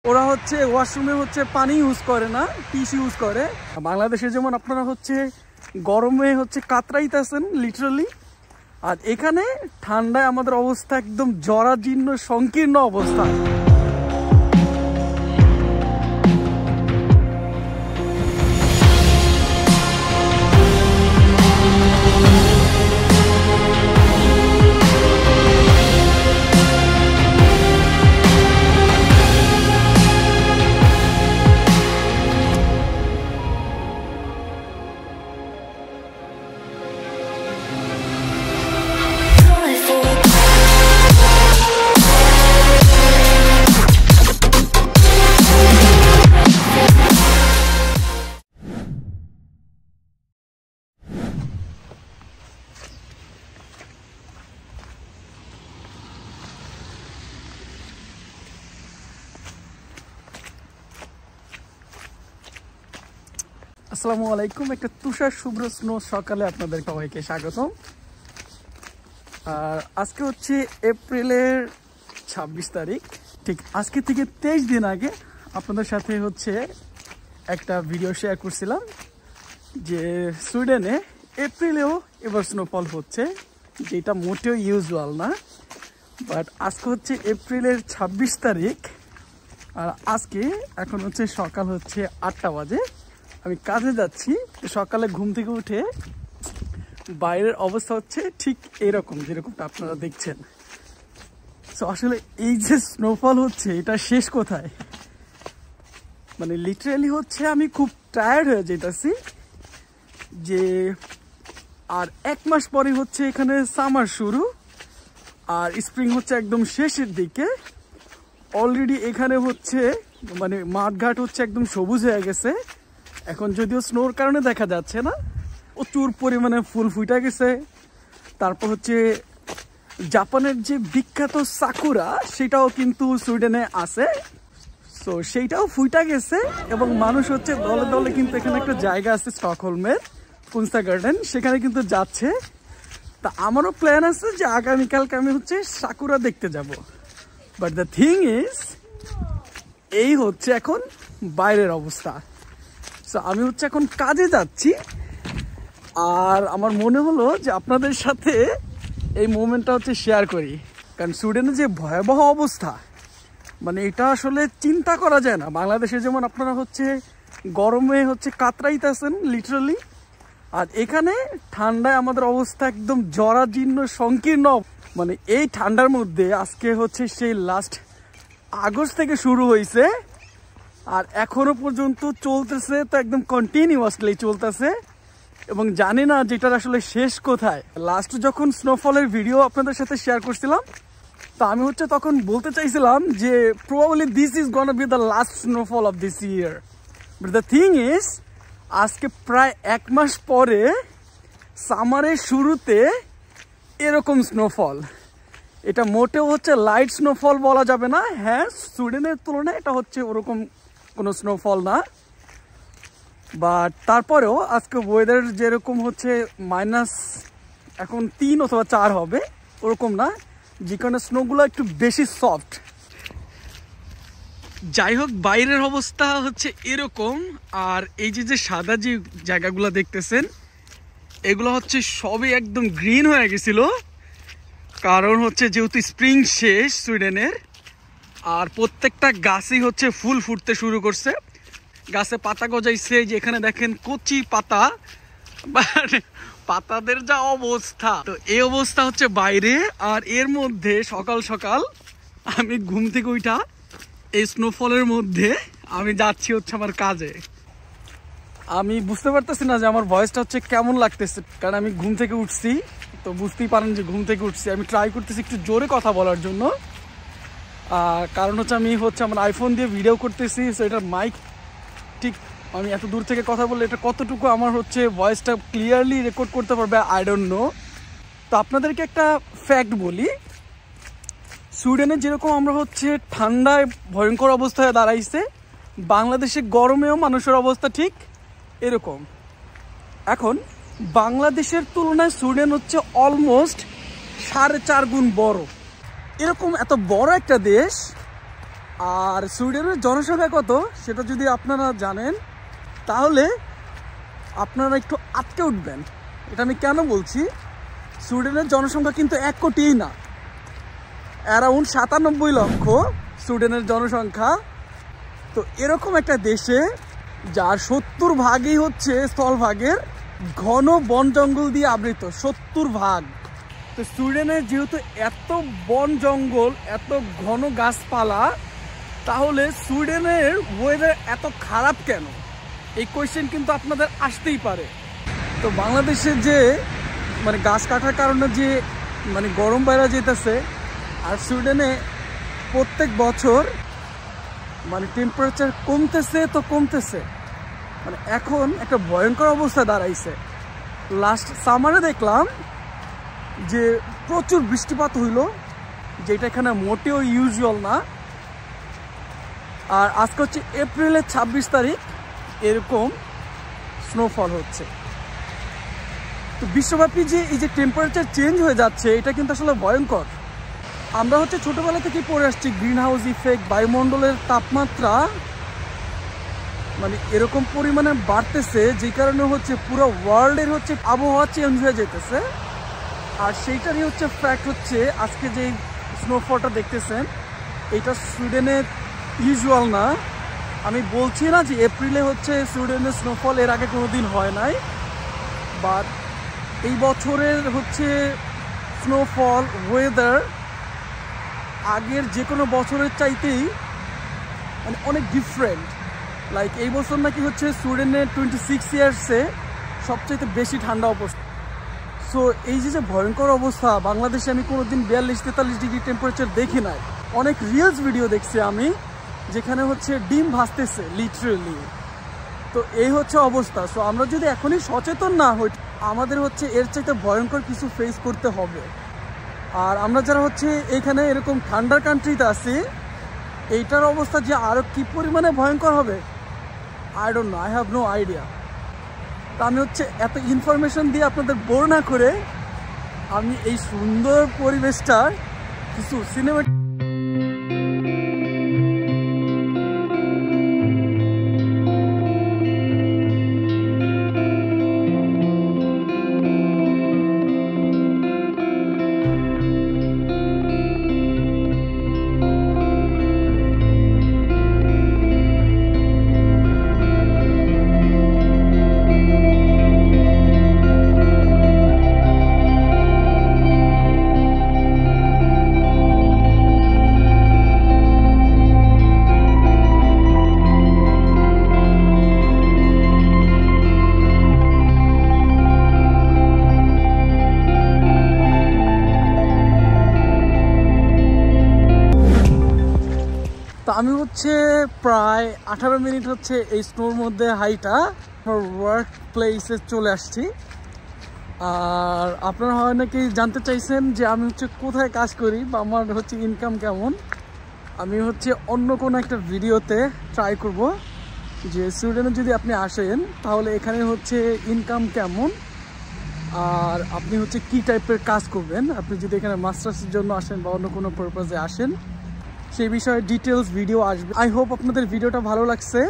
ওরা হচ্ছে ওয়াশরুমে হচ্ছে পানি ইউজ করে না, টিস্যু ইউজ করে। বাংলাদেশে যেমন আপনারা হচ্ছে গরমে হচ্ছে কাতরাইতেছেন লিটারালি, আর এখানে ঠান্ডায় আমাদের অবস্থা একদম জরাজীর্ণ সংকীর্ণ অবস্থা। আসসালামু আলাইকুম। একটা তুষার শুভ্র স্নো সকালে আপনাদের সবাইকে স্বাগতম। আর আজকে হচ্ছে এপ্রিলের 26 তারিখ। ঠিক আজকে থেকে 23 দিন আগে আপনাদের সাথে হচ্ছে একটা ভিডিও শেয়ার করছিলাম যে সুইডেনে এপ্রিলেও এবার স্নোফল হচ্ছে, যেটা মোটেও ইউজুয়াল না। বাট আজকে হচ্ছে এপ্রিলের 26 তারিখ, আর আজকে এখন হচ্ছে সকাল হচ্ছে 8টা বাজে। আমি কাজে যাচ্ছি। সকালে ঘুম থেকে উঠে বাইরের অবস্থা হচ্ছে ঠিক এরকম, যেরকমটা আপনারা দেখছেন। সো আসলে এই যে স্নোফল হচ্ছে, এটা শেষ কোথায়? মানে লিটারালি হচ্ছে আমি খুব টায়ার্ড হয়ে যেতেছি যে আর 1 মাস পরে হচ্ছে এখানে সামার শুরু, আর স্প্রিং হচ্ছে একদম শেষের দিকে। অলরেডি এখানে হচ্ছে মানে মাঠঘাট হচ্ছে একদম সবুজ হয়ে গেছে। এখন যদিও স্নোর কারণে দেখা যাচ্ছে না, প্রচুর পরিমাণে ফুল ফুটে গেছে। তারপর হচ্ছে জাপানের যে বিখ্যাত সাকুরা, সেটাও কিন্তু সুইডেনে আছে। সো সেইটাও ফুটে গেছে, এবং মানুষ হচ্ছে দলে দলে কিন্তু এখানে একটা জায়গা আছে স্টকহোলমের কুনস্তা গার্ডেন, সেখানে কিন্তু যাচ্ছে। তা আমারও প্ল্যান আছে যে আগামীকালকে আমি হচ্ছে সাকুরা দেখতে যাব। বাট দ্য থিং ইজ, এই হচ্ছে এখন বাইরের অবস্থা। আমি হচ্ছে এখন কাজে যাচ্ছি, আর আমার মনে হলো যে আপনাদের সাথে এই মোমেন্টটা হচ্ছে শেয়ার করি। কারণ সুইডেনের যে ভয়াবহ অবস্থা, মানে এটা আসলে চিন্তা করা যায় না। বাংলাদেশে যেমন আপনারা হচ্ছে গরমে হচ্ছে কাতরাইতেছেন লিটারালি, আর এখানে ঠান্ডায় আমাদের অবস্থা একদম জরাজীর্ণ সংকীর্ণ। মানে এই ঠান্ডার মধ্যে আজকে হচ্ছে সেই লাস্ট আগস্ট থেকে শুরু হয়েছে, আর এখনো পর্যন্ত চলতেছে, তো একদম কন্টিনিউয়াসলি চলতেছে, এবং জানি না যেটার আসলে শেষ কোথায়। লাস্ট যখন স্নোফলের ভিডিও আপনাদের সাথে শেয়ার করছিলাম, তো আমি হচ্ছে তখন বলতে চাইছিলাম যে probably this is gonna be the last snowfall of this year. But the thing is, আজকে প্রায় 1 মাস পরে সামারের শুরুতে এরকম স্নোফল। এটা মোটেও হচ্ছে লাইট স্নোফল বলা যাবে না। হ্যাঁ, সুইডেনের তুলনায় এটা হচ্ছে ওরকম কোনো স্নোফল না, বাট তারপরেও আজকে ওয়েদার যেরকম হচ্ছে মাইনাস এখন 3 অথবা 4 হবে, ওরকম না, যে কারণে স্নোগুলো একটু বেশি সফট। যাই হোক, বাইরের অবস্থা হচ্ছে এরকম। আর এই যে সাদা যে জায়গাগুলো দেখতেছেন, এগুলো হচ্ছে সবই একদম গ্রিন হয়ে গেছিল, কারণ হচ্ছে যেহেতু স্প্রিং শেষ সুইডেনের, আর প্রত্যেকটা গাছই হচ্ছে ফুল ফুটতে শুরু করছে। গাছে পাতা গজাইছে, যে এখানে দেখেন কচি পাতা, পাতাদের যা অবস্থা। তো এই অবস্থা হচ্ছে বাইরে, আর এর মধ্যে সকাল সকাল আমি ঘুম থেকে উঠা এই স্নোফলের মধ্যে আমি যাচ্ছি হচ্ছে আমার কাজে। আমি বুঝতে পারতেছি না যে আমার ভয়েসটা হচ্ছে কেমন লাগতেছে, কারণ আমি ঘুম থেকে উঠছি, তো বুঝতেই পারেন যে ঘুম থেকে উঠছি। আমি ট্রাই করতেছি একটু জোরে কথা বলার জন্য, কারণ হচ্ছে আমি হচ্ছে আমার আইফোন দিয়ে ভিডিও করতেছি। সো এটার মাইক ঠিক, আমি এত দূর থেকে কথা বললে এটা কতটুকু আমার হচ্ছে ভয়েসটা ক্লিয়ারলি রেকর্ড করতে পারবে আই ডোন্ট নো। তো আপনাদেরকে একটা ফ্যাক্ট বলি, সুইডেনে যেরকম আমরা হচ্ছে ঠান্ডায় ভয়ঙ্কর অবস্থায় দাঁড়াইছে, বাংলাদেশে গরমেও মানুষের অবস্থা ঠিক এরকম। এখন বাংলাদেশের তুলনায় সুইডেন হচ্ছে অলমোস্ট 4.5 গুণ বড়। এরকম এত বড় একটা দেশ, আর সুইডেনের জনসংখ্যা কত সেটা যদি আপনারা জানেন তাহলে আপনারা একটু আটকে উঠবেন। এটা আমি কেন বলছি, সুইডেনের জনসংখ্যা কিন্তু 1 কোটিই না, অ্যারাউন্ড 97 লক্ষ সুইডেনের জনসংখ্যা। তো এরকম একটা দেশে যার 70 ভাগই হচ্ছে স্থলভাগের ঘন বন জঙ্গল দিয়ে আবৃত, 70 ভাগ। তো সুইডেনের যেহেতু এত বন জঙ্গল, এত ঘন গাছপালা, তাহলে সুইডেনের ওয়েদার এত খারাপ কেন, এই কোয়েশ্চেন কিন্তু আপনাদের আসতেই পারে। তো বাংলাদেশে যে মানে গাছ কাটার কারণে যে মানে গরম বাইরে যেতেছে, আর সুইডেনে প্রত্যেক বছর মানে টেম্পারেচার কমতেছে তো কমতেছে, মানে এখন একটা ভয়ঙ্কর অবস্থা দাঁড়াইছে। লাস্ট সামারে দেখলাম যে প্রচুর বৃষ্টিপাত হইল, যেটা এখানে মোটেও ইউজুয়াল না। আর আজকে হচ্ছে এপ্রিলের 26 তারিখ, এরকম স্নোফল হচ্ছে। তো বিশ্বব্যাপী যে এই যে টেম্পারেচার চেঞ্জ হয়ে যাচ্ছে, এটা কিন্তু আসলে ভয়ঙ্কর। আমরা হচ্ছে ছোটবেলা থেকে পড়ে আসছি গ্রিন হাউস ইফেক্ট, বায়ুমণ্ডলের তাপমাত্রা মানে এরকম পরিমাণে বাড়তেছে, যে কারণে হচ্ছে পুরো ওয়ার্ল্ডের হচ্ছে আবহাওয়া চেঞ্জ হয়ে যেতেছে। আর সেইটারই হচ্ছে ফ্যাক্ট হচ্ছে আজকে যে স্নোফলটা দেখতেছেন, এটা সুইডেনের ইউজুয়াল না। আমি বলছি না যে এপ্রিলে হচ্ছে সুইডেনের স্নোফল এর আগে কোনো দিন হয় নাই, বাট এই বছরের হচ্ছে স্নোফল ওয়েদার আগের যে কোনো বছরের চাইতেই মানে অনেক ডিফারেন্ট। লাইক এই বছর নাকি হচ্ছে সুইডেনের 26 ইয়ার্সে সবচেয়ে বেশি ঠান্ডা অবস্থা। সো এই যে ভয়ঙ্কর অবস্থা, বাংলাদেশে আমি কোনোদিন 42-43 ডিগ্রি টেম্পারেচার দেখি নাই। অনেক রিলস ভিডিও দেখছি আমি, যেখানে হচ্ছে ডিম ভাসতেছে লিটারেলি। তো এই হচ্ছে অবস্থা। সো আমরা যদি এখনই সচেতন না হই, আমাদের হচ্ছে এর চাইতে ভয়ঙ্কর কিছু ফেস করতে হবে। আর আমরা যারা হচ্ছে এখানে এরকম ঠান্ডার কান্ট্রিতে আছি, এইটার অবস্থা যে আরও কী পরিমাণে ভয়ঙ্কর হবে, I don't know, I have no idea. তা আমি হচ্ছে এত ইনফরমেশন দিয়ে আপনাদের বোর না করে আমি এই সুন্দর পরিবেশটার কিছু সিনেমাটিক আমি হচ্ছে প্রায় 18 মিনিট হচ্ছে এই স্নোর মধ্যে হাইটা আমার ওয়ার্ক প্লেসে চলে আসছি। আর আপনারা হয় নাকি জানতে চাইছেন যে আমি হচ্ছে কোথায় কাজ করি বা আমার হচ্ছে ইনকাম কেমন। আমি হচ্ছে অন্য কোনো একটা ভিডিওতে ট্রাই করব যে সুইডেনে যদি আপনি আসেন তাহলে এখানে হচ্ছে ইনকাম কেমন, আর আপনি হচ্ছে কী টাইপের কাজ করবেন আপনি যদি এখানে মাস্টার্সের জন্য আসেন বা অন্য কোনো পারপাসে আসেন, সেই বিষয়ে ডিটেলস ভিডিও আসবে। আই হোপ আপনাদের ভিডিওটা ভালো লাগছে।